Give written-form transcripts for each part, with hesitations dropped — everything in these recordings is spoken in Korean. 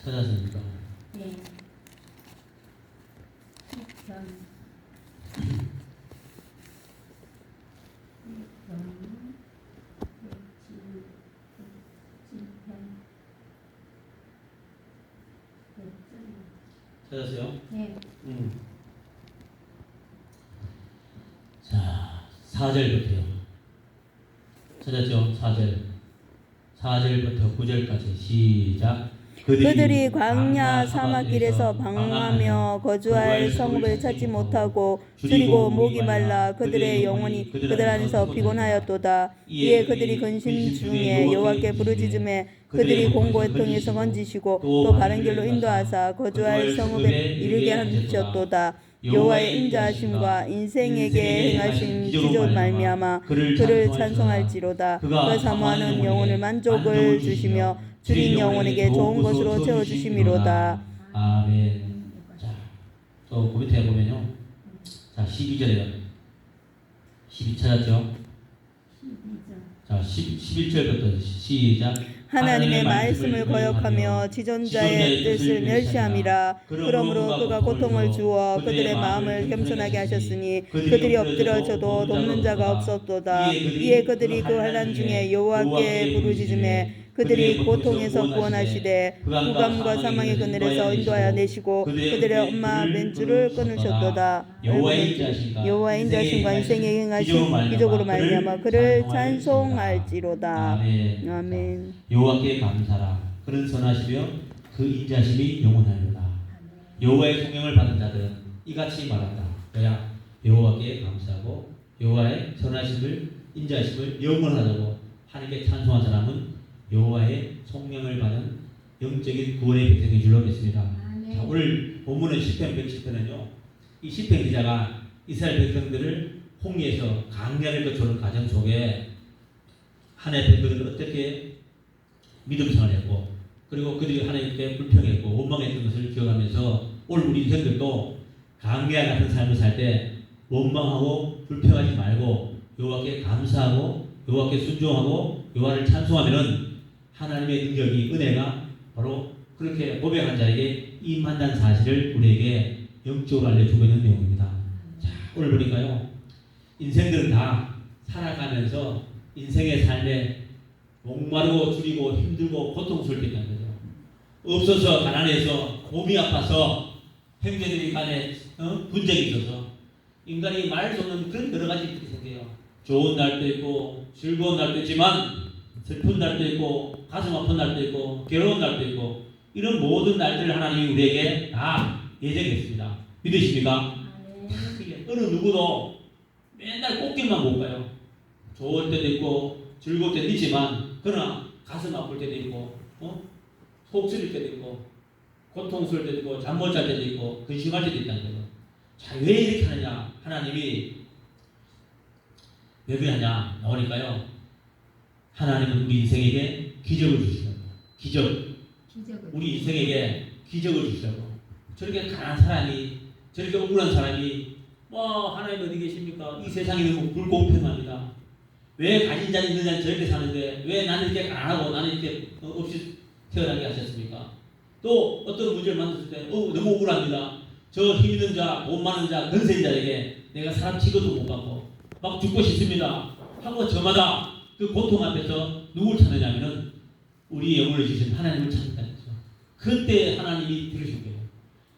찾았습니까? 네. 시편. 찾았어요? 네. 자, 4절부터요. 찾았죠? 4절부터 9절까지 시작. 그들이 광야 사막길에서 방황하며 거주할 성읍을 찾지 못하고 줄이고 목이 말라 그들의 영혼이 그들 안에서 피곤하였도다. 이에 그들이 근심 중에 여호와께 부르짖음에 그들이 공고의 통에서 건지시고 또 바른 길로 인도하사 거주할 성읍에 이르게 하셨도다. 여호와의 인자하심과 인생에게 행하신 기적을 말미암아 그를 찬송할지로다. 그가 사모하는 영혼을 만족을 주시며 주인 영혼에게 좋은 것으로 채워주심이로다. 아멘. 자, 또 그 밑에 보면요. 자, 12절에요. 12 찾았죠? 12절. 자, 11절부터 시작. 하나님의 말씀을 거역하며 지존자의 뜻을 멸시함이라. 그러므로 그가 고통을 주어 그들의 마음을 겸손하게 하셨으니 그들이 엎드려져도 돕는 자가 없었도다. 이에 그들이 그 환난 중에 여호와께 부르짖음에 그들이 고통에서 구원하시되 후감과 사망의 그늘에서 인도하여 내시고 그들의 엄마 맨줄을 끊으셨도다. 여호와의 인자하심과 인생에 행하신 기적으로 말미암아 그를 찬송할지로다. 아멘. 여호와께 감사라. 그는 선하시며 그 인자심이 영원하리로다. 여호와의 성령을 받은 자들은 이같이 말한다. 그야 여호와께 감사하고 여호와의 선하심을 인자심을 영원하다고 하나님께 찬송한 사람은 여호와의 성령을 받은 영적인 구원의 백성인 줄로 믿습니다. 자, 오늘 본문은 시편 110편은요. 이 시편 기자가 이스라엘 백성들을 홍해에서 강야를 거쳐오는 과정 속에 하나님의 백성들을 어떻게 믿음 생활을 했고 그리고 그들이 하나님께 불평했고 원망했던 것을 기억하면서 오늘 우리 인생들도 강야 같은 삶을 살 때 원망하고 불평하지 말고 여호와께 감사하고 여호와께 순종하고 여호와를 찬송하면은 하나님의 능력이 은혜가 바로 그렇게 고백한 자에게 임한다는 사실을 우리에게 영적으로 알려주고 있는 내용입니다. 자, 오늘 보니까요. 인생들은 다 살아가면서 인생의 삶에 목마르고 줄이고 힘들고 고통스럽게 있다는 거죠. 없어서 가난해서 몸이 아파서 형제들이 간에 분쟁이 있어서 인간이 말할 수 없는 그런 여러 가지 일이 생겨요. 좋은 날도 있고 즐거운 날도 있지만 슬픈 날도 있고 가슴 아픈 날도 있고 괴로운 날도 있고 이런 모든 날들을 하나님이 우리에게 다 예정했습니다. 믿으십니까? 어느 누구도 맨날 꽃길만 못 가요. 좋을 때도 있고 즐거울 때도 있지만 그러나 가슴 아플 때도 있고 속 쓰릴 때도 있고 고통스러울 때도 있고 잠 못 잘 때도 있고 근심할 때도 있다는 거죠. 자, 왜 이렇게 하느냐? 하나님이 왜 그러냐 나오니까요. 하나님은 우리 인생에게 기적을 주시는 거예요. 기적을. 우리 인생에게 기적을 주시려고. 저렇게 가난한 사람이 저렇게 억울한 사람이 하나님 어디 계십니까? 이 세상이 너무 불공평합니다. 왜 가진 자는 있는 자는 저렇게 사는데 왜 나는 이렇게 가난하고 나는 이렇게 없이 태어나게 하셨습니까? 또 어떤 문제를 만났을 때 너무 억울합니다. 저 힘 있는 자, 돈 많은 자, 근세인 자에게 내가 사람 취급도 못 받고 막 죽고 싶습니다. 하고 저마다 그 고통 앞에서 누굴 찾느냐면은 우리 영혼을 주신 하나님을 찾는다는 거죠. 그때 하나님이 들으신 거예요.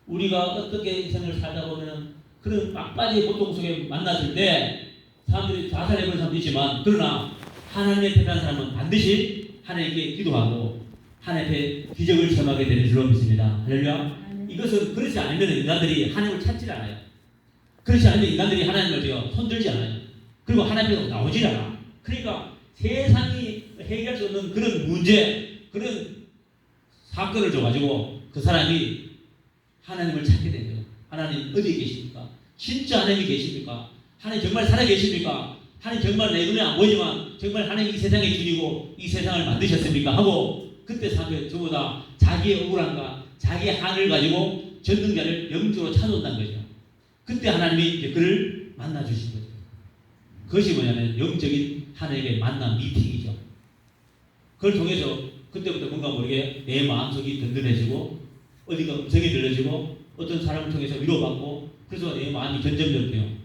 우리가 어떻게 인생을 살다 보면은 그런 막바지 고통 속에 만났을 때 사람들이 자살해버리는 사람도 있지만 그러나 하나님의 택한 사람은 반드시 하나님께 기도하고 하나님의 기적을 체험하게 되는 줄로 믿습니다. 할렐루야. 이것은 그렇지 않으면 인간들이 하나님을 찾지 않아요. 그렇지 않으면 인간들이 하나님을 손들지 않아요. 그리고 하나님께서 나오질 않아. 그러니까 세상이 해결할 수 없는 그런 문제, 그런 사건을 줘가지고 그 사람이 하나님을 찾게 되죠. 하나님 어디에 계십니까? 진짜 하나님이 계십니까? 하나님 정말 살아 계십니까? 하나님 정말 내 눈에 안 보이지만 정말 하나님 이 세상에 주시고 이 세상을 만드셨습니까? 하고 그때 사람들이 전부 다 자기의 억울함과 자기의 한을 가지고 전능자를 영적으로 찾아온다는 거죠. 그때 하나님이 이제 그를 만나주신 거죠. 그것이 뭐냐면 영적인 하나님의 만남 미팅이죠. 그걸 통해서 그때부터 뭔가 모르게 내 마음속이 든든해지고 어디가 음성이 들려지고 어떤 사람을 통해서 위로받고 그래서 내 마음이 점점점요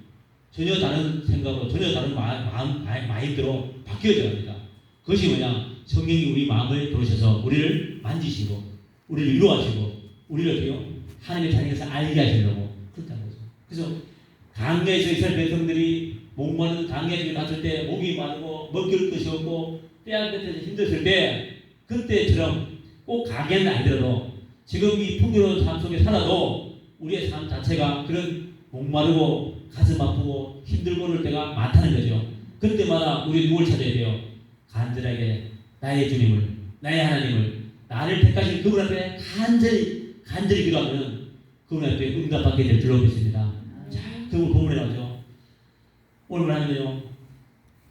전혀 다른 생각으로 전혀 다른 마인드로 바뀌어져 갑니다. 그것이 뭐냐? 성령이 우리 마음을 들어오셔서 우리를 만지시고 우리를 위로하시고 우리를 어떻게요? 하나님의 자녀에서 알게 하시려고 그렇다는 거죠. 그래서 강야에서 이스라엘 백성들이 목마른 강야에 갔을 때 목이 마르고 먹을 것이 없고 빼앗을 때 힘들었을 때 그때처럼 꼭 강야는 아니더라도 지금 이 풍요로운 삶 속에 살아도 우리의 삶 자체가 그런 목마르고 가슴 아프고 힘들고 그럴 때가 많다는 거죠. 그때마다 우리 누굴 찾아야 돼요? 간절하게 나의 주님을, 나의 하나님을, 나를 택하신 그분 앞에 간절히 기도하면 그분 앞에 응답받게 될 줄로 믿습니다. 자, 그분 본문에 나오죠. 오늘 하나님은요,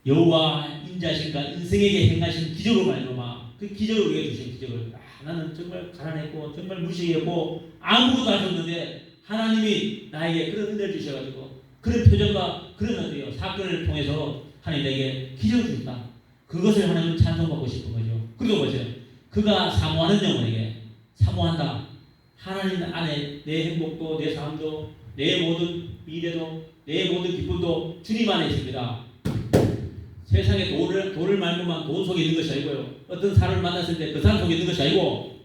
여호와 인자신과 인생에게 행하신 기적으로 말미암아 그 기적을 우리에게 주신 기적을 나는 정말 가난했고 정말 무식했고 아무것도 할 수 없는데 하나님이 나에게 그런 은혜를 주셔가지고 그런 표정과 그런 어때요 사건을 통해서 하나님 나에게 기적을 주셨다. 그것을 하나님은 찬송받고 싶은 거죠. 그리고 보세요. 그가 사모하는 영혼에게 사모한다. 하나님 안에 내 행복도 내 삶도 내 모든 미래도 내 모든 기쁨도 주님 안에 있습니다. 세상에 돈을 말고만 돈 속에 있는 것이 아니고요. 어떤 사람을 만났을 때 그 사람 속에 있는 것이 아니고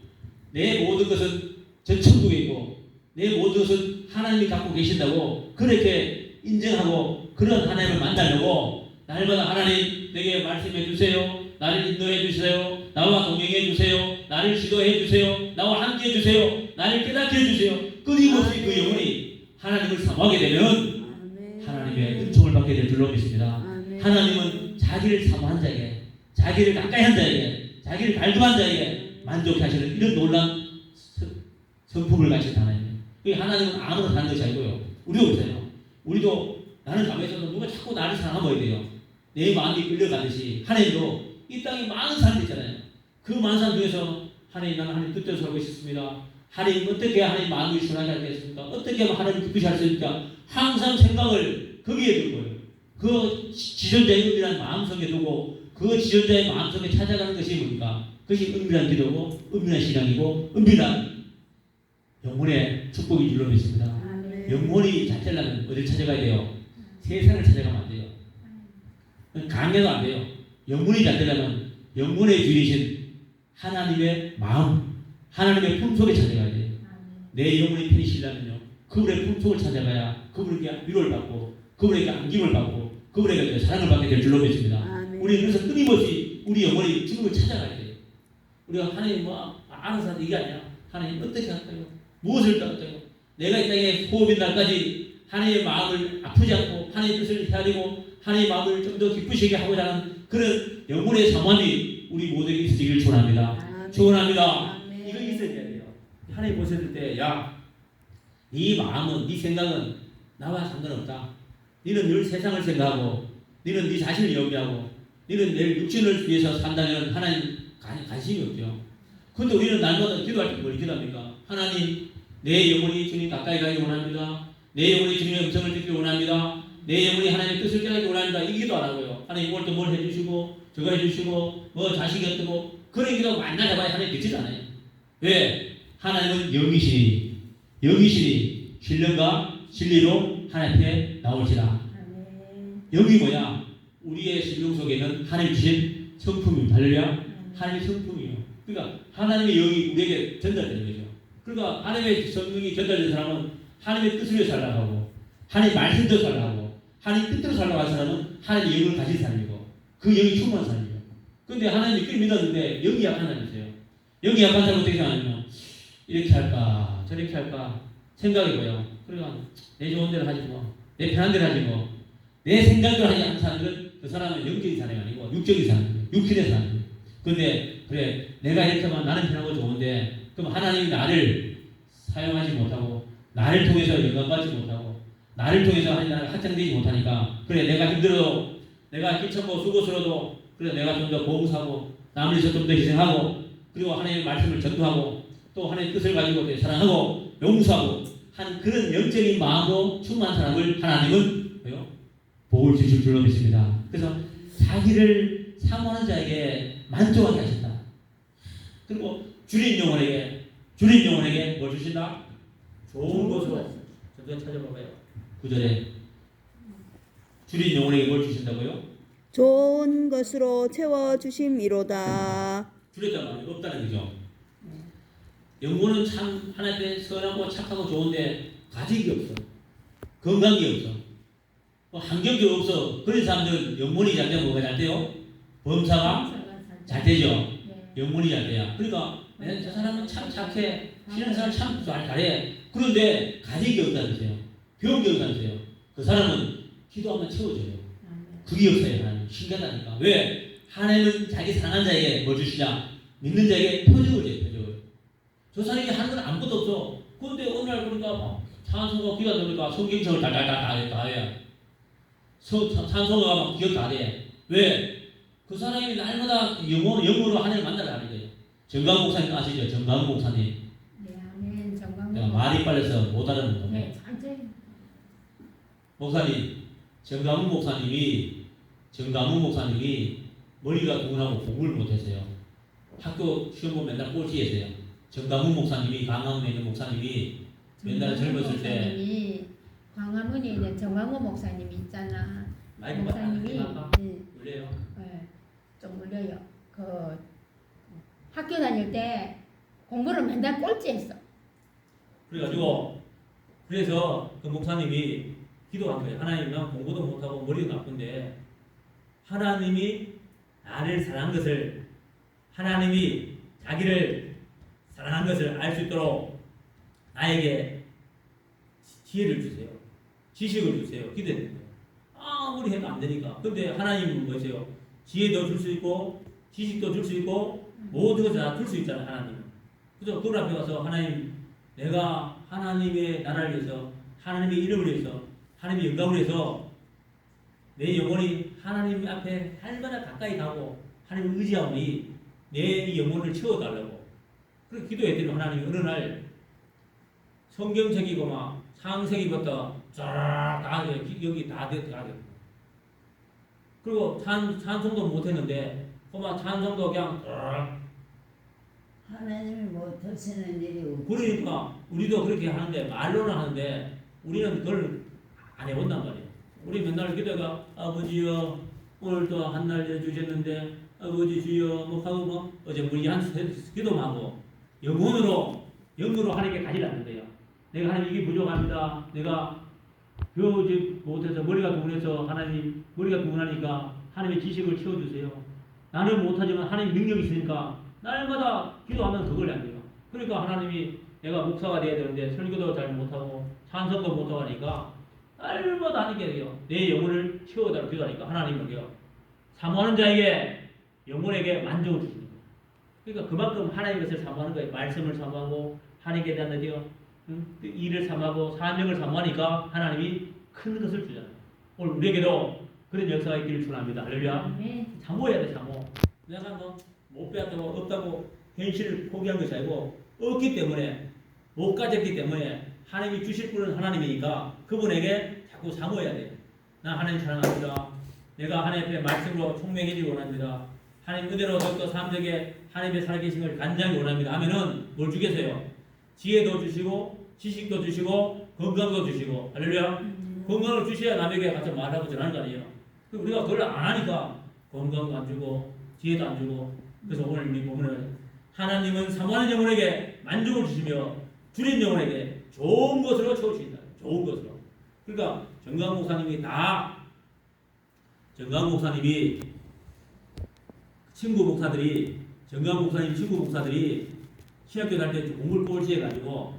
내 모든 것은 저 천국에 있고 내 모든 것은 하나님이 갖고 계신다고 그렇게 인정하고 그런 하나님을 만나려고 날마다 하나님 내게 말씀해 주세요. 나를 인도해 주세요. 나와 동행해 주세요. 나를 지도해 주세요. 나와 함께 해 주세요. 나를 깨닫게 해 주세요. 끊임없이 그 영혼이 하나님을 사모하게 되면 하나님의 은총을 받게 될 줄로 믿습니다. 하나님은 자기를 사모한 자에게 자기를 가까이 한 자에게 자기를 발견한 자에게 만족해 하시는 이런 놀라운 성품을 가진 하나님이에요. 하나님은 아무나 사는 것이 아니고요. 우리도 그렇잖아요. 우리도 나는 가면서도 누가 자꾸 나를 사랑하면 돼요. 내 마음이 끌려가듯이 하나님도 이 땅에 많은 사람들 있잖아요. 그 많은 사람 중에서 하나님 나는 하나님 뜻대로 살고 싶습니다. 하나님 어떻게 하나님 마음을 순하게 하겠습니까? 어떻게 하면 하나님 기쁘시 할 수 있을까? 항상 생각을 거기에 두고요. 그 지존자의 은밀한 마음속에 두고 그 지존자의 마음속에 찾아가는 것이 뭡니까? 그것이 은밀한 기도고 은밀한 신앙이고 은밀한 영혼의 축복이 줄로 믿습니다. 영혼이 잘 되려면 어딜 찾아가야 돼요? 세상을 찾아가면 안 돼요. 강해도 안 돼요. 영혼이 잘 되려면 영혼의 주인이신 하나님의 마음, 하나님의 품속에 찾아가야 돼요. 내 영혼이 편히쉬려면요 그분의 품속을 찾아가야 그분에게 위로를 받고 그분에게 안김을 받고 그분에게 사랑을 받게 될 줄로 믿습니다. 우리 그래서 끊임없이 우리 영혼이 주님을 찾아가야 돼요. 우리가 하나님 뭐 알아서 하는 이게 아니야. 하나님 어떻게 할까요? 무엇을 할까요? 내가 이 땅에 소업인 날까지 하나님의 마음을 아프지 않고 하나님의 뜻을 헤아리고 하나님의 마음을 좀 더 기쁘시게 하고자 하는 그런 영혼의 사모함이 우리 모두에게 있으시기를 축원합니다. 축원합니다. 이거 있어야 돼요. 하나님 보실 때 야, 네 마음은 네 생각은 나와 상관없다. 너는 늘 세상을 생각하고 너는 네 자신을 염려하고 너는 내일 육신을 위해서 산다면 하나님 관심이 없죠. 그런데 우리는 날마다 기도할 때 뭘 기도합니까? 하나님 내 영혼이 주님 가까이 가기 원합니다. 내 영혼이 주님의 음성을 듣기 원합니다. 내 영혼이 하나님의 뜻을 깨닫기 원합니다. 이 기도 안 하고요. 하나님 이걸 또 뭘 해주시고 저거 해주시고 뭐 자식이 어떻고 그런 기도 만나 잡아야 하나님 듣지도 않아요. 왜? 하나님은 영이시니 신령과 진리로 하나님 앞에 나올지라. 영이 뭐야? 우리의 심령 속에는 하나님 주신 성품입니다. 할렐루야. 하나님의 성품이에요. 그러니까 하나님의 영이 우리에게 전달되는 거죠. 그러니까 하나님의 성령이 전달된 사람은 하나님의 뜻을 위해 살라고 하고 하나님의 말씀대로 살라고 하고 하나님 뜻대로 살라고 하는 사람은 하나님의 영을 가진 사람이고 그 영이 충만한 사람이에요. 그런데 하나님 믿기를 믿었는데 영이 약한 사람이세요. 영이 약한 사람은 어떻게 생각하냐면 이렇게 할까 저렇게 할까 생각해봐요. 그러니까 내 좋은 대로 하지 뭐 내 편한 대로 하지 뭐 내 생각대로 하지 않는 사람들은 그 사람은 영적인 사람이 아니고 육적인 사람이에요. 육신의 사람이에요. 그런데 그래 내가 이렇게 하면 나는 편하고 좋은데 그럼 하나님이 나를 사용하지 못하고 나를 통해서 영감받지 못하고 나를 통해서 하나님 나를 확장되지 못하니까 그래 내가 힘들어도 내가 끼쳐고 수고스러워도 그래 내가 좀 더 보응하고 남을 위해서 좀 더 희생하고 그리고 하나님의 말씀을 전도하고 또 하나님의 뜻을 가지고 사랑하고 용서하고 하는 그런 영적인 마음으로 충만한 사람을 하나님은 뭐요? 복을 주실 줄로 믿습니다. 그래서 자기를 사모하는 자에게 만족하게 하신다. 그리고 줄인 영혼에게 뭘 주신다? 좋은 것으로. 저도 찾아봐봐요. 9절에 줄인 영혼에게 뭘 주신다고요? 좋은 것으로 채워 주심이로다. 줄였단 말이에요. 없다는 거죠. 영혼은 참 하나님께 선하고 착하고 좋은데 가진 게 없어. 건강이 없어. 환경도 없어. 그런 사람들은 영혼이 잘 되면 뭐가 잘 돼요? 범사가 잘 되죠. 네. 영혼이 잘 돼요. 그러니까 저 사람은 참 착해. 신앙생활 참 잘해. 그런데 가진 게 없다면서요. 배운 게 없다면서요. 그 사람은 기도하면 채워져요. 그게 없어요. 하나님. 신기하다니까. 왜? 하나님은 자기 사랑하는 자에게 뭘 주시냐? 믿는 자에게 표적을 줘요. 표적을. 저 사람이 하는 건 아무것도 없어. 그런데 어느 날 보니까 막 찬송가 기가 나오니까 성경책을 다 해야. 찬송가가 막 기억 다 돼. 왜? 그 사람이 날마다 영으로 하나님을 만나러 가는 거예요. 정강 목사님 아시죠? 정강 목사님. 네, 아멘. 정강 내가 말이 빨라서 못 알아듣는 건데. 네, 천천히. 목사님, 정강훈 목사님이 머리가 둥근하고 공부를 못해서요. 학교 시험 보면 맨날 꼴찌했어요. 정강훈 목사님이 강화문에 있는 목사님이 맨날 젊었을 때 광화문에 있는 정광호 목사님이 있잖아. 마이크 목사님이 울려요. 좀 울려요. 그 학교 다닐 때 공부를 맨날 꼴찌했어. 그래가지고 그래서 그 목사님이 기도한 거예요. 하나님, 난 공부도 못하고 머리도 나쁜데 하나님이 나를 사랑한 것을, 하나님이 자기를 사랑한 것을 알 수 있도록 나에게 지혜를 주세요. 지식을 주세요. 기도했는 거예요. 아무리 해도 안 되니까. 근데 하나님은 뭐죠? 지혜도 줄 수 있고 지식도 줄 수 있고 모든 것을 다 줄 수 있잖아요. 하나님은. 그래서 그분 앞에 가서 하나님, 내가 하나님의 나라를 위해서, 하나님의 이름을 위해서, 하나님의 영광을 위해서 내 영혼이 하나님 앞에 얼마나 가까이 가고 하나님을 의지하오니 내 이 영혼을 채워달라고 그렇게 기도했더니 하나님이 어느 날 성경책이고 막 창세기부터 쫙다 여기 다 됐다. 그리고 찬송도 못했는데 그만 찬송도 그냥 하나님이 못하시는 일이 없지. 그러니까 우리도 그렇게 하는데 말로는 하는데 우리는 그걸 안 해본단 말이에요. 우리 맨날 기도가 아버지여 오늘도 한 날 주셨는데 아버지 주여 뭐 하고 뭐 어제 우리 한 기도만 하고 영으로 하나님께 가지 않는데요. 내가 하나님 이게 부족합니다. 내가 배우지 못해서 머리가 둥근해서 하나님 머리가 둥근하니까 하나님의 지식을 채워주세요. 나는 못하지만 하나님 능력이 있으니까 날마다 기도하면 그걸 안 돼요. 그러니까 하나님이 내가 목사가 돼야 되는데 설교도 잘 못하고 찬송도 못하고 하니까 날마다 하니까 돼요. 내 영혼을 채워달라고 기도하니까 하나님은 돼요. 사모하는 자에게 영혼에게 만족을 주십니다. 그러니까 그만큼 하나님 것을 사모하는 거예요. 말씀을 사모하고 하나님께 대한 일을 사모하고 사명을 사모하니까 하나님이 큰 것을 주잖아요. 오늘 우리에게도 그런 역사가 있기를 축원합니다. 할렐루야. 사모해야 돼. 사모. 내가 못 배웠다고 없다고 현실을 포기한 것이 아니고 없기 때문에 못 가졌기 때문에 하나님이 주실 분은 하나님이니까 그분에게 자꾸 사모해야 돼요. 나 하나님 사랑합니다. 내가 하나님 앞에 말씀으로 총명해지기 원합니다. 하나님 그대로 더욱더 사람들에게 하나님의 살아계심을 간절히 원합니다 하면은 뭘 주겠어요? 지혜도 주시고 지식도 주시고 건강도 주시고 할렐루야. 건강을 주셔야 남에게 가서 말하고 전하는 거 아니에요. 우리가 그걸 안 하니까 건강도 안 주고 지혜도 안 주고. 그래서 오늘 우리 보면은 하나님은 사모하는 영혼에게 만족을 주시며 줄인 영혼에게 좋은 것으로 채우신다. 좋은 것으로. 그러니까 정강 목사님이 친구 목사들이 신학교 다닐 때 공부를 꼴찌 해가지고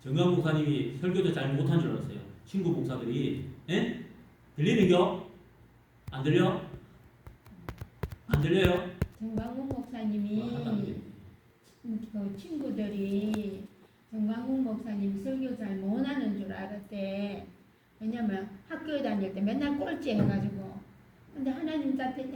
정강 목사님이 설교도 잘 못한 줄 알았어요. 친구 목사들이. 예? 들리는겨? 안 들려? 안 들려요? 정광훈 목사님이 그 친구들이 정광훈 목사님 설교 잘 못하는 줄 알았대. 왜냐면 학교에 다닐 때 맨날 꼴찌 해가지고. 근데 하나님 앞에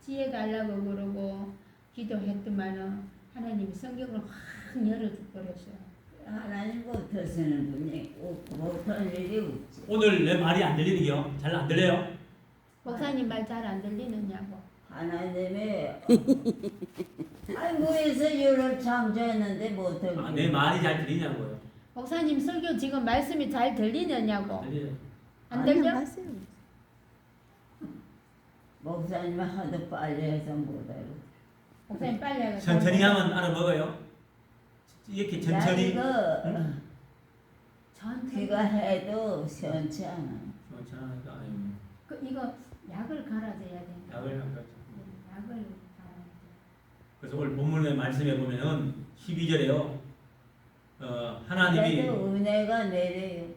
지혜 달라고 그러고 기도했더만은 하나님이 성경을 확 열어줘버렸어요. 하나님 못하시는 분이 못하는 일이 없지. 오늘 내 말이 안 들리는겨? 잘 안 들려요? 목사님 말 잘 안 들리느냐고. 하나님의 아이고에서 유를 창조했는데 못하고 아, 내 말이 잘 들리냐고요. 목사님 설교 지금 말씀이 잘 들리느냐고. 들려요. 안 아니요, 들려? 하세요. 목사님 하도 빨리 해서 못 알아. 목사님 빨리 하고. 천천히 하면 알아먹어요. 이렇게 천천히. 나 천천히. 이거 해도 시원치 않아. 천천하니까 아유, 이거 약을 갈아줘야 돼. 약을 안 갖죠. 약을 갈아야 그래서 오늘 본문의 말씀에 보면은 12절에요. 하나님이 그래도 은혜가 내려요. 돼.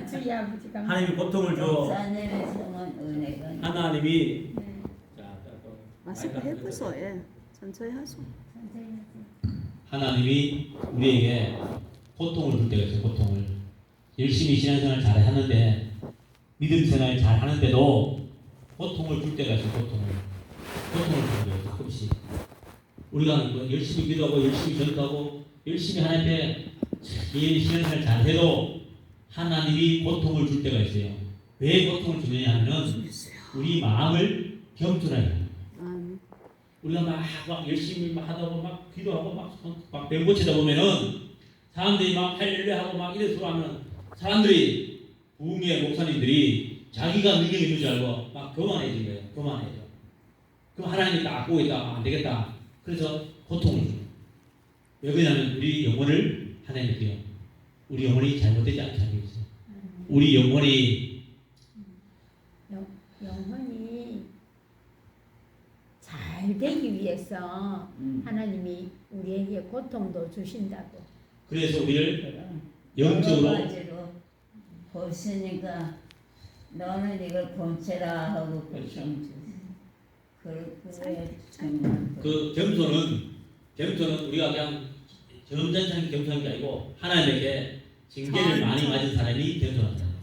주의 아버지가. 하나님이 고통을 줘. 목사님의 성은 은혜가 내려요. 하나님이 네. 자, 마스크 해보소. 예. 천천히 하소. 천천히 하세요. 하나님이 우리에게 고통을 줄 때가 있어요. 고통을 열심히 신앙생활 잘 하는데 믿음 생활 잘 하는데도 고통을 줄 때가 있어요. 고통을 주는 거예요. 가끔씩 우리가 뭐 열심히 기도하고 열심히 전도하고 열심히 하나님께 신앙생활 잘 해도 하나님이 고통을 줄 때가 있어요. 왜 고통을 주느냐 하면은 우리 마음을 겸손하게 해요. 우리가 막 열심히 막 하다 보면 막 기도하고 막 맹고치다 보면은 사람들이 막 할렐루야하고 막 이래서 하면 사람들이 부흥의 목사님들이 자기가 능력이 있는 줄 알고 막 교만해진 거예요. 교만해져. 그럼 하나님이 딱 보고 있다. 안 되겠다. 그래서 고통을 줘요. 왜 그러냐면 우리 영혼을 하나님께요. 우리 영혼이 잘못되지 않게 하기 위해서. 우리 영혼이 영혼이 잘 되기 위해서 하나님이 우리에게 고통도 주신다고. 그래서 우리를 그럼 영적으로 여러 가지로 보시니까 너는 이걸 본체라 하고 고통 주세요. 그렇게 정말 그 겸손은 우리가 그냥 점잖게 겸손한 게 아니고 하나님에게 징계를 많이 맞은 사람이 겸손한 사람이에요.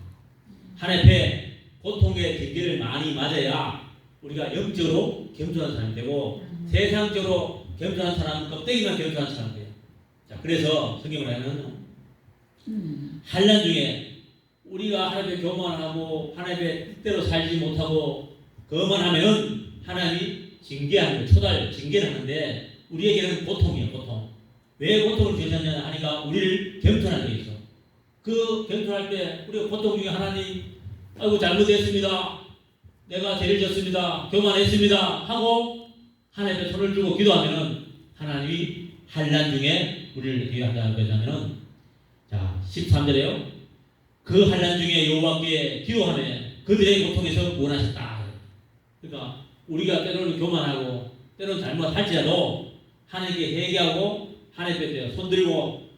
하나님의 고통의 징계를 많이 맞아야 우리가 영적으로 겸손한 사람이 되고 세상적으로 겸손한 사람은 껍데기만 겸손한 사람이에요. 자, 그래서 성경을 하면 환난 중에 우리가 하나님의 교만하고 하나님의 뜻대로 살지 못하고 그것만 하면은 하나님이 징계하는 거예요. 징계를 하는데 우리에게는 고통이에요. 고통. 왜 고통을 주셨냐 하니까 우리를 겸손하게 해서 그 겸손할 때 우리가 고통 중에 하나님 아이고 잘못했습니다. 내가 죄를 졌습니다. 교만했습니다. 하고 하나님께 손을 들고 기도하면은 하나님이 환난 중에 우리를 기도한다는 거냐면은 자 13절에요. 그 환난 중에 여호와께 기도하며 그들의 고통에서 구원하셨다. 그러니까 우리가 때로는 교만하고 때로는 잘못할지라도 하나님께 회개하고 하나님께 손들고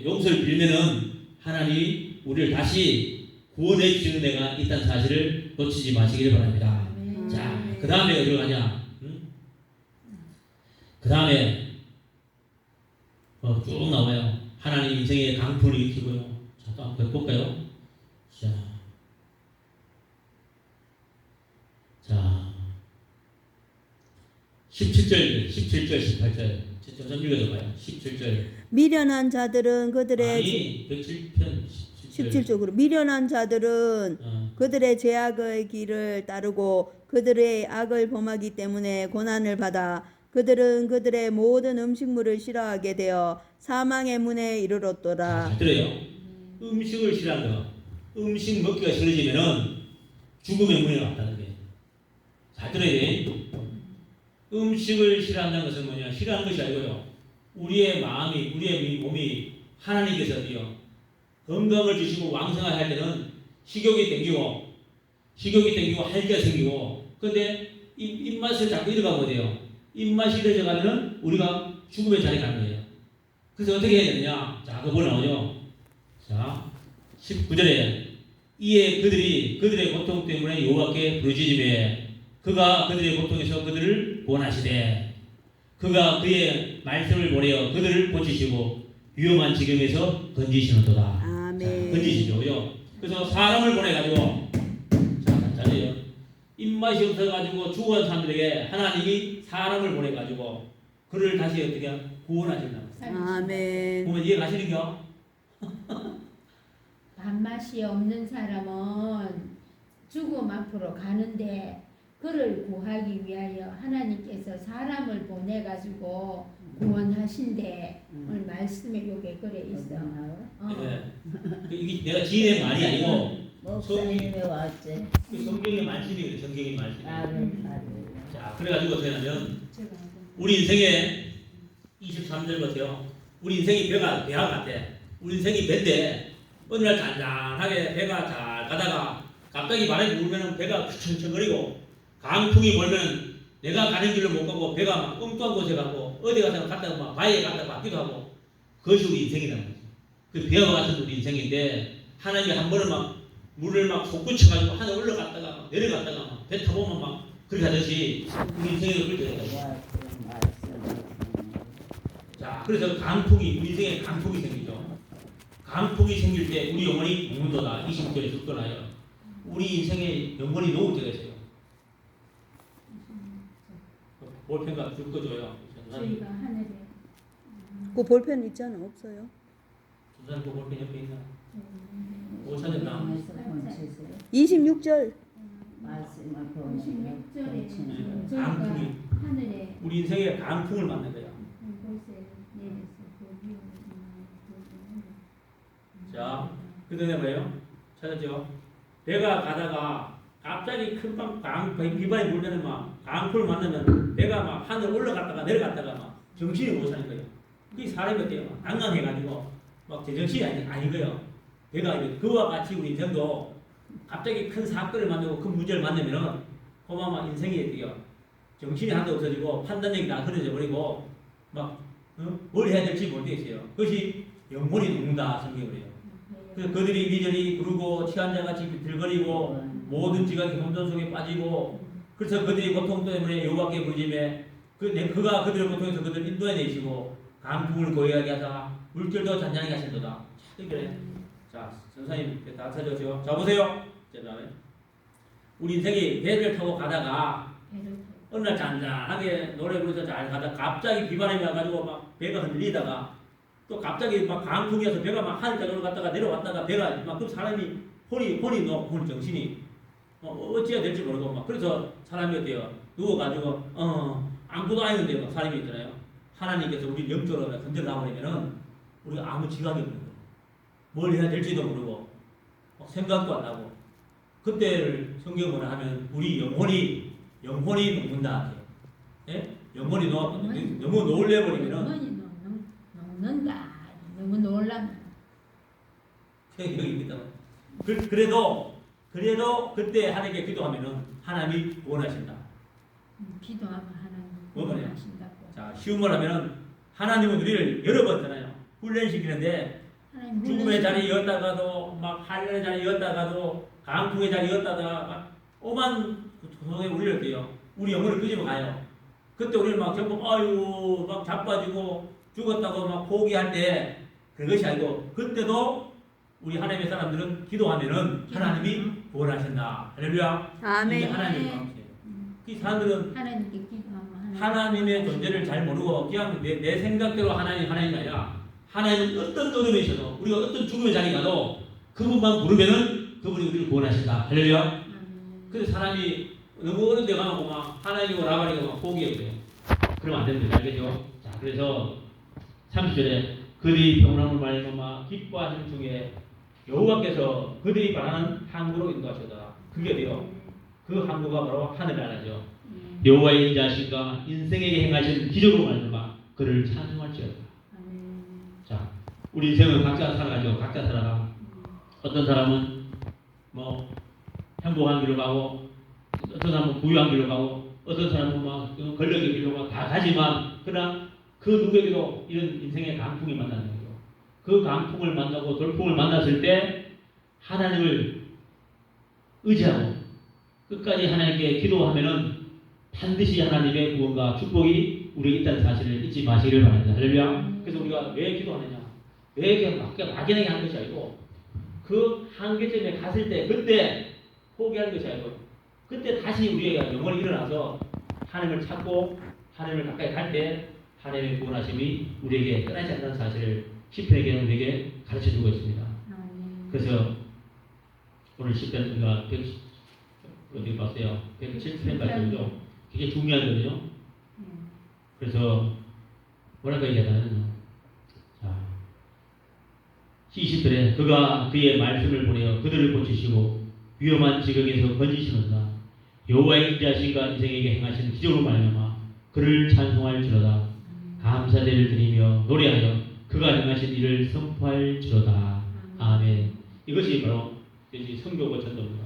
용서를 빌면은 하나님이 우리를 다시 구원해 주시는 데가 있다는 사실을 놓치지 마시길 바랍니다. 자, 그 다음에 어디로 가냐? 그 다음에 쭉 나와요. 하나님 인생의 강풍을 일으키고요. 자, 또 한번 볼까요? 자, 17절, 18절. 좀 읽어줘봐요. 17절. 미련한 자들은 그들의 아니, 107편 17쪽으로 미련한 자들은 그들의 죄악의 길을 따르고 그들의 악을 범하기 때문에 고난을 받아 그들은 그들의 모든 음식물을 싫어하게 되어 사망의 문에 이르렀도다. 잘 들어요. 음식을 싫어하는 거. 음식 먹기가 싫어지면은 죽음의 문에 왔다는 게. 잘 들어야 돼. 음식을 싫어한다는 것은 뭐냐? 싫어하는 것이 아니고요. 우리의 마음이, 우리의 몸이 하나님께서요. 건강을 주시고 왕성하게 할 때는 식욕이 땡기고 할기가 생기고 근데 입맛을 자꾸 잃어가면 돼요. 입맛이 잃어져가면 우리가 죽음의 자리에 가는 거예요. 그래서 어떻게 해야 되느냐? 자, 그거 나오죠. 자, 19절에 이에 그들이 그들의 고통 때문에 여호와께 부르짖으매 그가 그들의 고통에서 그들을 구원하시되 그가 그의 말씀을 보내어 그들을 고치시고 위험한 지경에서 건지시는도다. 아멘. 건지시죠요. 그래서 사람을 보내가지고 자요. 입맛이 없어가지고 죽어간 사람들에게 하나님이 사람을 보내가지고 그를 다시 어떻게 구원하신다고. 아멘. 보면 이해 가시는겨? 밥맛이 없는 사람은 죽음 앞으로 가는데 그를 구하기 위하여 하나님께서 사람을 보내가지고 구원하신대. 오늘 말씀에 요게 그래 있어. 예. 이게 내가 지어낸 말이 아니고 목사님이 왔지. 그 성경의 말씀이에요. 성경의 말씀. 나를 자, 그래가지고 어떻게 하냐면 제가 우리 인생에 23절부터요. 우리 인생이 배가 같아. 우리 인생이 배인데 어느 날 잔잔하게 배가 잘 가다가 갑자기 바람이 불면 배가 천천거리고 강풍이 불면 내가 가는 길로 못 가고 배가 막 엉뚱한 곳에 가고 어디 가서 갔다가 막 바위에 갔다가 맞기도 하고 그것이 우리 인생이라는 거죠. 그 배와 같은 우리 인생인데 하나님이 한 번은 막 물을 막 솟구쳐가지고 하늘 올라갔다가 막 내려갔다가 막 배 타보면 막 그렇게 하듯이 우리 인생에도 그렇게 되는 거죠. 자, 그래서 강풍이 우리 인생에 강풍이 생기죠. 강풍이 생길 때 우리 영혼이 녹는도다. 20절에 접근하여 우리 인생에 영혼이 녹을 때가 있어요. 볼펜과 줄 거줘요. 저희가 하늘에 그 볼펜 있잖아. 없어요. 부산 그 볼펜 옆에 있나? 못 찾았나? 26절. 말씀을 56절에 보면 저희가 강풍이 하늘에 우리 인생에 강풍을 맞는 거야. 곳에 내려서 자, 그 다음에 뭐예요? 찾았죠? 배가 가다가 갑자기 큰 비바람이 불면 막 강풍을 만나면 배가 막 하늘 올라갔다가 내려갔다가 막 정신이 못 사는 거예요. 그게 사람이 어때요? 난강해가지고 막 제정신이 아닌 거예요. 배가 그와 같이 우리 인생도 갑자기 큰 사건을 만나고 큰 문제를 만나면은 그만 인생이 어때요? 정신이 하나도 없어지고 판단력이 다 흐려져 버리고 막 뭘 해야 될지 모르겠어요. 그것이 영혼이 녹는다 성경이 그래요. 그래서 그들이 이리저리 구르고 치안자같이 비틀거리고 모든 지각이 혼돈 속에 빠지고 그래서 그들이 고통 때문에 여호와께 부르짖매 그가 그들의 고통에서 그들을 인도해 내시고 강풍을 고요하게 하사 물결도 잔잔하게 하신도다. 그래. 자, 전사님 다 찾았죠? 자 보세요. 자 다음에 우리 인생이 배를 타고 가다가 어느 날 잔잔하게 노래 부르면서 잘 가다가 갑자기 비바람이 와가지고 막 배가 흔들리다가 또 갑자기 막 강풍이어서 배가 막 하늘까지 올라갔다가 내려왔다가 배가 막 그 사람이 혼이 놓고 정신이 어찌해야 될지 모르고 막 그래서 사람이 어때요? 누워가지고 아무것도 아니는데 막 사람이 있잖아요. 하나님께서 우리 영적으로 건드려 놔버리면은 우리가 아무 지각이 없는 거예요. 뭘 해야 될지도 모르고 생각도 안 나고 그때를 성경으로 하면 우리 영혼이 녹는다. 예? 영혼이 너무 놀래버리면은 영혼이 녹는다. 너무 놀라면 여기입니다. 그래도 그때 하나님께 기도하면은 하나님이 구원하신다. 기도하면 하나님 뭐가요? 구원하신다고. 자, 쉬운 말 하면은 하나님은 우리를 여러 번 잖아요. 훈련시키는데 하나님 죽음의 자리였다가도 막 한련의 자리였다가도 강풍의 자리였다가 막 오만 소송에 우리를 때요. 우리 영혼을 끄집어 가요. 그때 우리는 막 전부 아유 막 자빠지고 죽었다고 막 포기할 때 그것이 아니고 그때도 우리 하나님의 사람들은 기도하면은 하나님이 구원하신다. 할렐루야. 아멘. 이게 하나님의 마음이에요. 이 사람들은 하나님께 기도하면 하나님의 존재를 잘 모르고 그냥 내 생각대로 하나님이 아니라 하나님은 어떤 어둠에 있어도 우리가 어떤 죽음의 자리에 가도 그분만 부르면은 그분이 우리를 구원하신다. 할렐루야. 그래서 사람이 너무 어느 데 가고 막 하나님이고 라바리고 막 포기해도 돼요. 그러면 안 됩니다. 알겠죠? 자, 그래서 30절에 그들이 병나무 말미암아 기뻐하시는 중에 여호와께서 그들이 바라는 항구로 인도하셨다. 그게 돼요. 그 항구가 바로 하늘나라죠. 여호와의 인자하심과 인생에게 행하신 기적으로 말미암아 그를 찬송할지어다. 자, 우리 인생은 각자 살아가죠. 각자 살아가. 어떤 사람은 뭐 행복한 길로 가고, 어떤 사람은 부유한 길로 가고, 어떤 사람은 막 권력의 길로 가고 다 가지만 그러나 그 누구에게도 이런 인생의 강풍이 만나는 거죠. 그 강풍을 만나고 돌풍을 만났을 때 하나님을 의지하고 끝까지 하나님께 기도하면은 반드시 하나님의 구원과 축복이 우리에게 있다는 사실을 잊지 마시기를 바랍니다. 할렐루야. 그래서 우리가 왜 기도하느냐? 왜 그냥 막연하게 하는 것이 아니고 그 한계점에 갔을 때 그때 포기하는 것이 아니고 그때 다시 우리가 영원히 일어나서 하나님을 찾고 하나님을 가까이 갈 때 하나님의 구원하심이 우리에게 떠나지 않는 사실을 시편에게 우리에게 가르쳐주고 있습니다. 그래서 오늘 시편 우리가 어디 봤어요? 107편까지죠. 그게 중요하거든요. 그래서 뭐랄까 얘기하자면 자 20절에 그가 그의 말씀을 보내어 그들을 고치시고 위험한 지경에서 건지시는다. 여호와의 인자하신가 인생에게 행하신 기적으로 말미암아 그를 찬송할지로다. 감사대를 드리며 노래하여 그가 행하신 일을 선포할지로다. 아멘. 이것이 바로 성교고 전도입니다.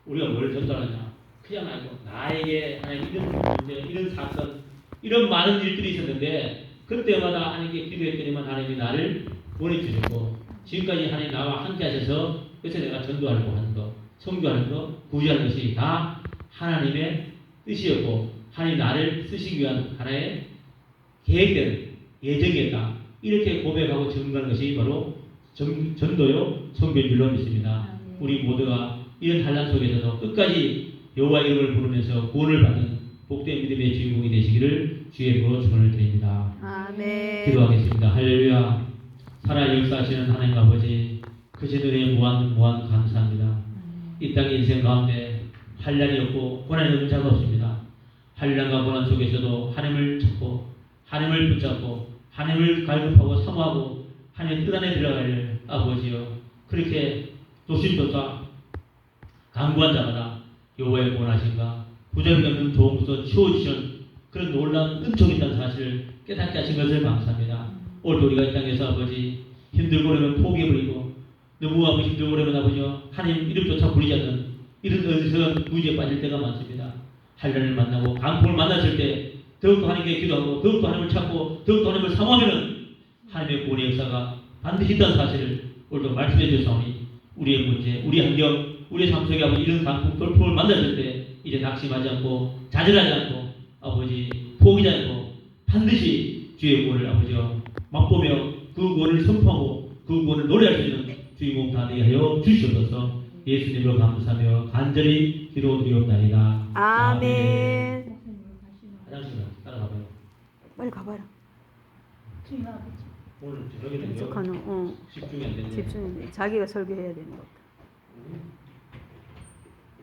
우리가 뭘 전도하느냐? 그냥 아니고 나에게 하나님 이런 문제, 이런 사건, 이런 많은 일들이 있었는데 그때마다 하나님께 기도했더니만 하나님이 나를 보내주셨고 지금까지 하나님 나와 함께 하셔서 그래서 내가 전도하려고 하는 것, 성교하는 것, 구제하는 것이 다 하나님의 뜻이었고 하나님 나를 쓰시기 위한 하나의 계획된 예정이었다. 이렇게 고백하고 증거하는 것이 바로 전도요 성교인 줄로 믿습니다. 우리 모두가 이런 환난 속에서도 끝까지 여호와 이름을 부르면서 구원을 받는 복된 믿음의 주인공이 되시기를 주의 이름으로 축원을 드립니다. 아멘. 기도하겠습니다. 할렐루야. 살아 역사하시는 하나님 아버지 크신 은혜에 무한 감사합니다. 이 땅의 인생 가운데 환난이 없고 고난이 없는 자가 없습니다. 환난과 고난 속에서도 하나님을 찾고 하나님을 붙잡고 하나님을 갈급하고 사모하고 하나님의 뜻 안에 들어갈 아버지여 그렇게 조심조사 강구한 자마다 여호와의 구원하신가 부정이 없는 도움부터 치워주시는 그런 놀라운 은총이 있다는 사실을 깨닫게 하신 것을 감사합니다. 오늘도 우리가 이 땅에서 아버지 힘들고 그러면 포기해버리고 너무 힘들고 그러면 아버지여 하나님 이름조차 부르지 않는 이런 어리석은 무지에 빠질 때가 많습니다. 환난을 만나고 강풍을 만났을 때 더욱더 하나님께 기도하고 더욱더 하나님을 찾고 더욱더 하나님을 사모하면 하나님의 구원의 역사가 반드시 있다는 사실을 오늘도 말씀해 주셨사오니 우리의 문제, 우리 환경, 우리의 삶 속에 아버지 이런 강풍, 돌풍을 만났을 때 이제 낙심하지 않고 좌절하지 않고 아버지 포기하지 않고 반드시 주의 구원을 아버지와 맛보며 그 구원을 선포하고 그 구원을 노래할 수 있는 주인공 다 되게 하여 주시옵소서. 예수님으로 감사하며 간절히 기도드리옵나이다. 아멘. 화장실 따라가봐요. 빨리 가봐라. 오늘 저녁에 되면 연속하는 집중이 안 되네. 집중이 자기가 설교해야 되는 것 같아.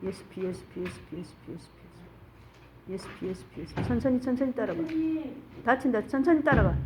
ESP 천천히 따라가. 다친다. 천천히 따라가.